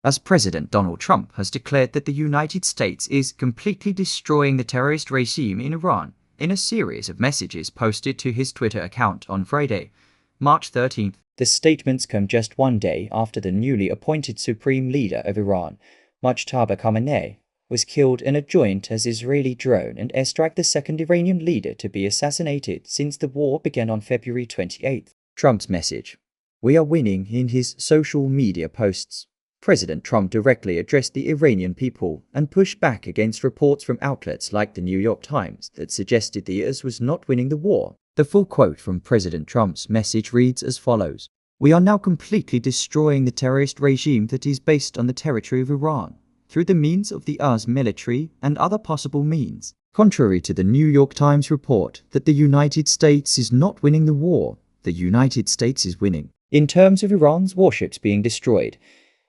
as President Donald Trump has declared that the United States is completely destroying the terrorist regime in Iran in a series of messages posted to his Twitter account on Friday, March 13th. The statements come just one day after the newly appointed supreme leader of Iran, Mujtaba Khamenei, was killed in a joint as Israeli drone and airstrike, the second Iranian leader to be assassinated since the war began on February 28th. Trump's message: "We are winning." In his social media posts, President Trump directly addressed the Iranian people and pushed back against reports from outlets like the New York Times that suggested the US was not winning the war. The full quote from President Trump's message reads as follows: "We are now completely destroying the terrorist regime that is based on the territory of Iran, through the means of the US military and other possible means." Contrary to the New York Times report that the United States is not winning the war, the United States is winning. In terms of Iran's warships being destroyed,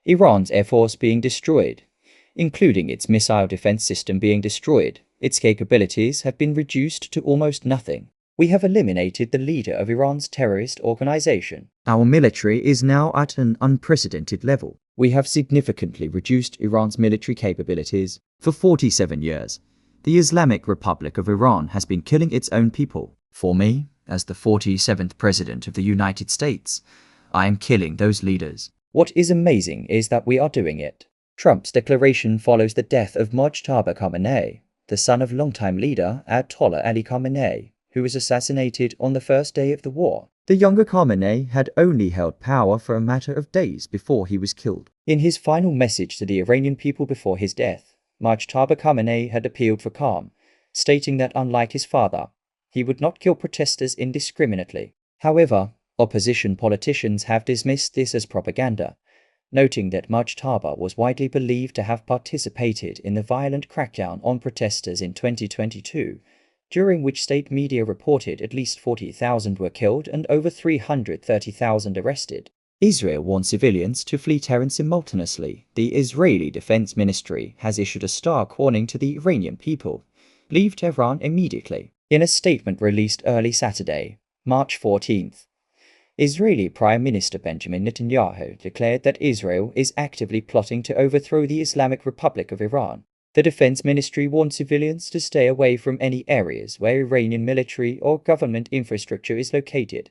Iran's air force being destroyed, including its missile defense system being destroyed, its capabilities have been reduced to almost nothing. We have eliminated the leader of Iran's terrorist organization. Our military is now at an unprecedented level. We have significantly reduced Iran's military capabilities. For 47 years, the Islamic Republic of Iran has been killing its own people. For me, as the 47th President of the United States, I am killing those leaders. What is amazing is that we are doing it. Trump's declaration follows the death of Mujtaba Khamenei, the son of longtime leader Ayatollah Ali Khamenei, who was assassinated on the first day of the war. The younger Khamenei had only held power for a matter of days before he was killed. In his final message to the Iranian people before his death, Mujtaba Khamenei had appealed for calm, stating that unlike his father, he would not kill protesters indiscriminately. However, opposition politicians have dismissed this as propaganda, noting that Mujtaba was widely believed to have participated in the violent crackdown on protesters in 2022, during which state media reported at least 40,000 were killed and over 330,000 arrested. Israel warned civilians to flee Tehran simultaneously. The Israeli Defense Ministry has issued a stark warning to the Iranian people: leave Tehran immediately. In a statement released early Saturday, March 14th, Israeli Prime Minister Benjamin Netanyahu declared that Israel is actively plotting to overthrow the Islamic Republic of Iran. The Defense Ministry warned civilians to stay away from any areas where Iranian military or government infrastructure is located,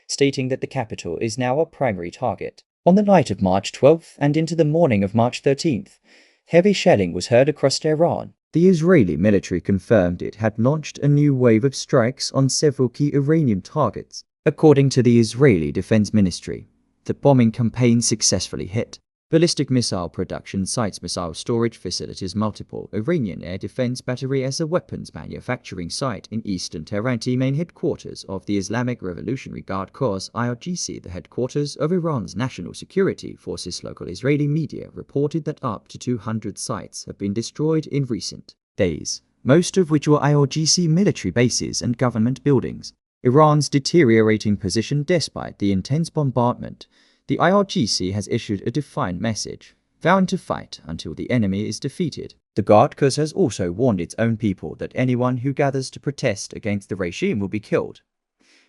stating that the capital is now a primary target. On the night of March 12th and into the morning of March 13th, heavy shelling was heard across Tehran. The Israeli military confirmed it had launched a new wave of strikes on several key Iranian targets. According to the Israeli Defense Ministry, the bombing campaign successfully hit ballistic missile production sites, missile storage facilities, multiple Iranian air defense battery as a weapons manufacturing site in eastern Tehran, the main headquarters of the Islamic Revolutionary Guard Corps (IRGC), the headquarters of Iran's National Security Forces. Local Israeli media reported that up to 200 sites have been destroyed in recent days, most of which were IRGC military bases and government buildings. Iran's deteriorating position despite the intense bombardment, the IRGC has issued a defiant message, vowing to fight until the enemy is defeated. The Guard Corps has also warned its own people that anyone who gathers to protest against the regime will be killed,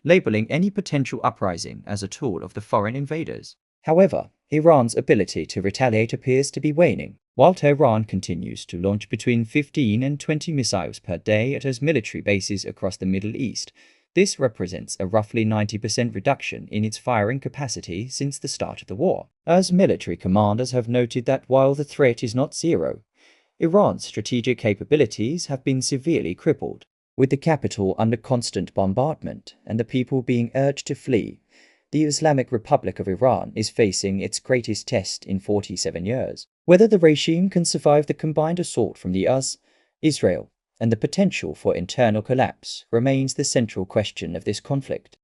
labeling any potential uprising as a tool of the foreign invaders. However, Iran's ability to retaliate appears to be waning. While Tehran continues to launch between 15 and 20 missiles per day at its military bases across the Middle East, this represents a roughly 90% reduction in its firing capacity since the start of the war. As military commanders have noted that while the threat is not zero, Iran's strategic capabilities have been severely crippled. With the capital under constant bombardment and the people being urged to flee, the Islamic Republic of Iran is facing its greatest test in 47 years. Whether the regime can survive the combined assault from the US, Israel, and the potential for internal collapse remains the central question of this conflict.